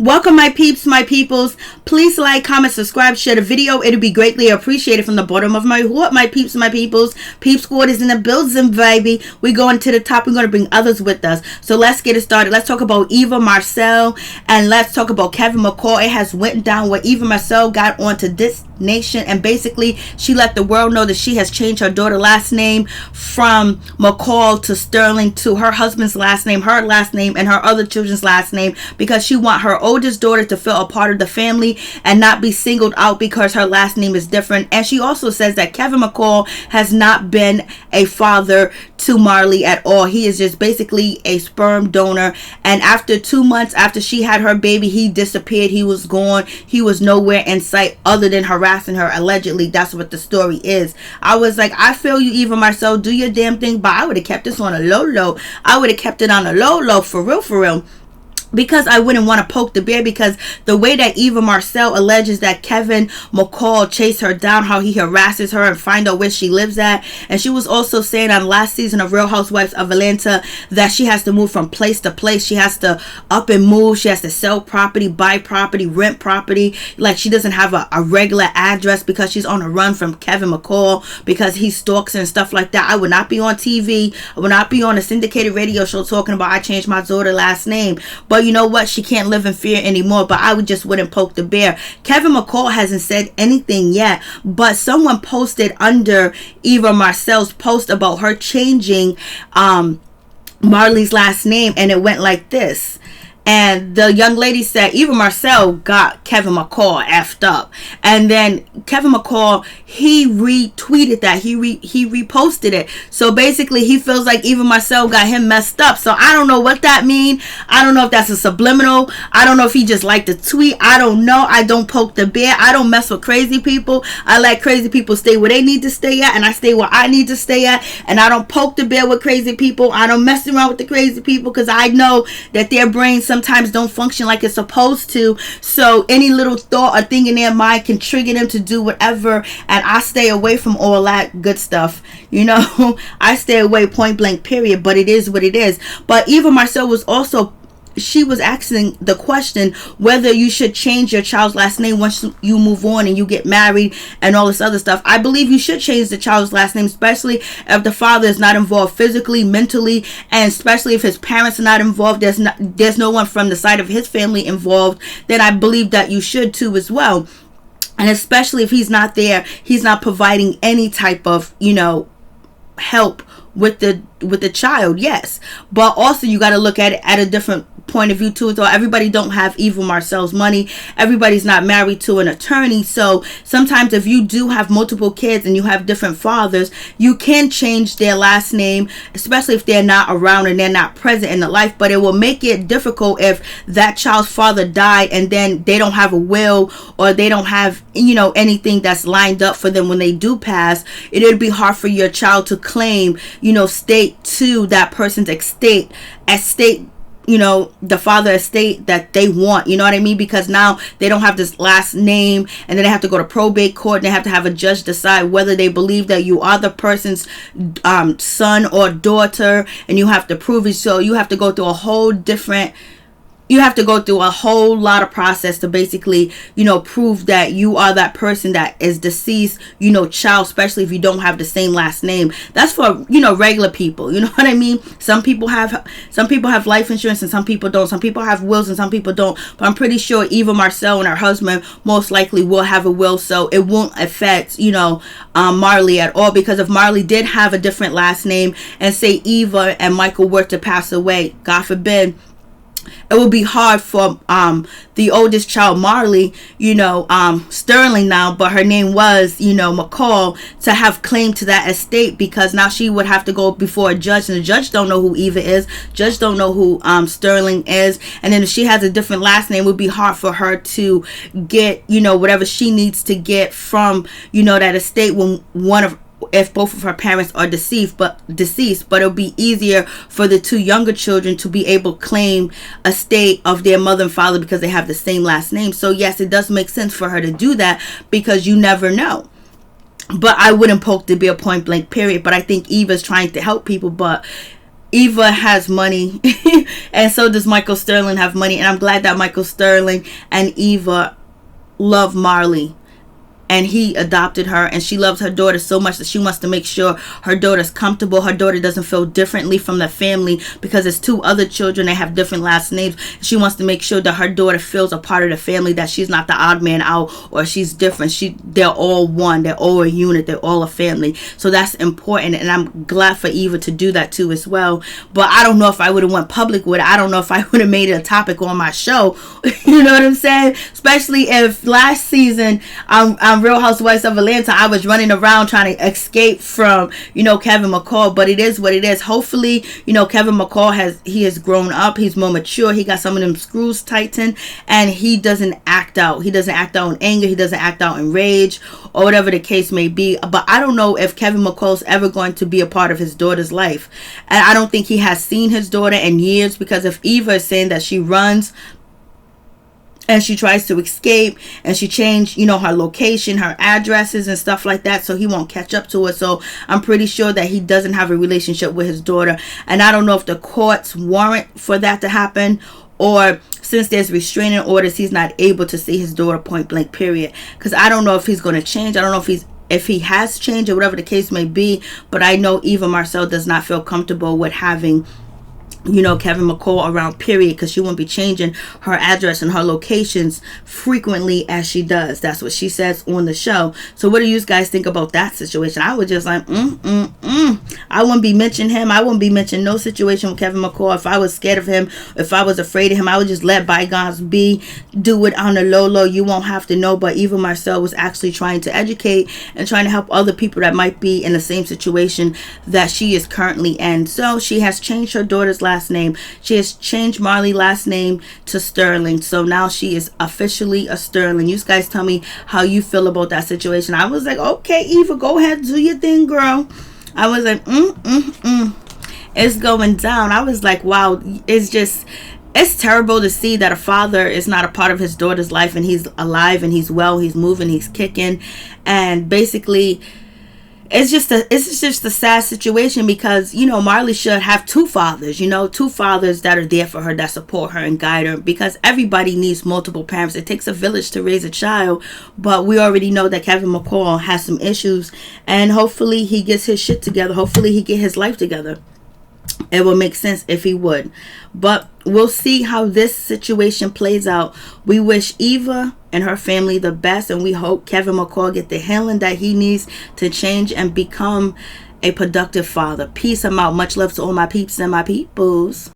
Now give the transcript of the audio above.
Welcome, my peeps, my peoples. Please like, comment, subscribe, share the video. It'll be greatly appreciated from the bottom of my heart, my peeps, my peoples. Peep Squad is in the building, baby. We're going to the top. We're going to bring others with us. So let's get it started. Let's talk about Eva Marcille, and let's talk about Kevin McCall. It has went down where Eva Marcille got onto this nation, and basically she let the world know that she has changed her daughter's last name from McCall to Sterling to her husband's last name, her last name, and her other children's last name, because she want her oldest daughter to feel a part of the family and not be singled out because her last name is different. And she also says that Kevin McCall has not been a father to Marley at all. He is just basically a sperm donor, and after 2 months after she had her baby, he disappeared. He was gone. He was nowhere in sight other than harassing her. Allegedly, that's what the story is. I was like, I feel you, Eva Marcille, do your damn thing, but I would have kept this on a low. I would have kept it on a low, for real. Because I wouldn't want to poke the bear, because the way that Eva Marcille alleges that Kevin McCall chased her down, how he harasses her and find out where she lives at. And she was also saying on last season of Real Housewives of Atlanta that she has to move from place to place. She has to up and move. She has to sell property, buy property, rent property. Like, she doesn't have a regular address because she's on a run from Kevin McCall because he stalks her and stuff like that. I would not be on TV. I would not be on a syndicated radio show talking about I changed my daughter's last name. But you know what? She can't live in fear anymore. But I just wouldn't poke the bear. Kevin McCall hasn't said anything yet, but someone posted under Eva Marcille's post about her changing Marley's last name, and it went like this. And the young lady said Eva Marcille got Kevin McCall effed up. And then Kevin McCall, he retweeted that. He reposted it. So basically, he feels like Eva Marcille got him messed up. So I don't know what that means. I don't know if that's a subliminal. I don't know if he just liked the tweet. I don't know. I don't poke the bear. I don't mess with crazy people. I let crazy people stay where they need to stay at, and I stay where I need to stay at. And I don't poke the bear with crazy people. I don't mess around with the crazy people, because I know that their brains sometimes don't function like it's supposed to. So any little thought or thing in their mind can trigger them to do whatever, and I stay away from all that good stuff. You know, I stay away, point blank, period. But it is what it is. But Eva Marcille was also, she was asking the question whether you should change your child's last name once you move on and you get married and all this other stuff. I believe you should change the child's last name, especially if the father is not involved physically, mentally, and especially if his parents are not involved. There's no one from the side of his family involved. Then I believe that you should too as well. And especially if he's not there, he's not providing any type of, you know, help with the child. Yes, but also you got to look at it at a different point of view too. So everybody don't have Eva Marcille's money. Everybody's not married to an attorney. So sometimes if you do have multiple kids and you have different fathers, you can change their last name, especially if they're not around and they're not present in the life. But it will make it difficult if that child's father died and then they don't have a will, or they don't have, you know, anything that's lined up for them when they do pass. It'll be hard for your child to claim, you know, state to that person's estate, you know, the father estate that they want, you know what I mean? Because now they don't have this last name, and then they have to go to probate court, and they have to have a judge decide whether they believe that you are the person's son or daughter, and you have to prove it. So you have to go through a whole lot of process to basically, you know, prove that you are that person that is deceased, you know, child, especially if you don't have the same last name. That's for, you know, regular people, you know what I mean? Some people have life insurance and some people don't. Some people have wills and some people don't. But I'm pretty sure Eva Marcille and her husband most likely will have a will, so it won't affect, you know, Marley at all. Because if Marley did have a different last name, and say Eva and Michael were to pass away, God forbid, it will be hard for the oldest child, Marley, you know, Sterling now, but her name was, you know, McCall, to have claim to that estate, because now she would have to go before a judge, and the judge don't know who Eva is, judge don't know who Sterling is. And then if she has a different last name, it would be hard for her to get, you know, whatever she needs to get from, you know, that estate when if both of her parents are deceased, but it'll be easier for the two younger children to be able to claim a estate of their mother and father because they have the same last name. So yes, it does make sense for her to do that, because you never know. But I wouldn't poke the bear, point blank, period. But I think Eva's trying to help people, but Eva has money and so does Michael Sterling have money, and I'm glad that Michael Sterling and Eva love Marley, and he adopted her, and she loves her daughter so much that she wants to make sure her daughter's comfortable. Her daughter doesn't feel differently from the family because it's 2 other children that have different last names. She wants to make sure that her daughter feels a part of the family, that she's not the odd man out or she's different. They're all one. They're all a unit. They're all a family. So that's important, and I'm glad for Eva to do that too as well. But I don't know if I would have went public with it. I don't know if I would have made it a topic on my show. You know what I'm saying? Especially if last season I'm Real Housewives of Atlanta, I was running around trying to escape from, Kevin McCall. But it is what it is. Hopefully, Kevin McCall has grown up. He's more mature. He got some of them screws tightened, and he doesn't act out. He doesn't act out in anger. He doesn't act out in rage, or whatever the case may be. But I don't know if Kevin McCall's ever going to be a part of his daughter's life. And I don't think he has seen his daughter in years, because if Eva is saying that she runs and she tries to escape, and she changed, her location, her addresses and stuff like that, so he won't catch up to her. So I'm pretty sure that he doesn't have a relationship with his daughter. And I don't know if the courts warrant for that to happen, or since there's restraining orders, he's not able to see his daughter point blank, period. Because I don't know if he's going to change. I don't know if he has changed or whatever the case may be. But I know Eva Marcille does not feel comfortable with having Kevin McCall around, period, because she won't be changing her address and her locations frequently as she does. That's what she says on the show. So what do you guys think about that situation? I would just like, I wouldn't be mentioning him. I wouldn't be mentioning no situation with Kevin McCall. If I was scared of him, if I was afraid of him, I would just let bygones be. Do it on the low. You won't have to know. But Eva Marcille was actually trying to educate and trying to help other people that might be in the same situation that she is currently in. So she has changed her daughter's last name. She has changed Marley's last name to Sterling. So now she is officially a Sterling. You guys tell me how you feel about that situation. I was like, okay, Eva, go ahead, do your thing, girl. I was like, it's going down. I was like, wow, it's terrible to see that a father is not a part of his daughter's life, and he's alive and he's well, he's moving, he's kicking, and basically it's just a sad situation, because Marley should have 2 fathers, 2 fathers that are there for her, that support her and guide her, because everybody needs multiple parents. It takes a village to raise a child. But we already know that Kevin McCall has some issues, and hopefully he gets his shit together. Hopefully he get his life together. It would make sense if he would. But we'll see how this situation plays out. We wish Eva and her family the best, and we hope Kevin McCall get the healing that he needs to change and become a productive father. Peace. I'm out. Much love to all my peeps and my peoples.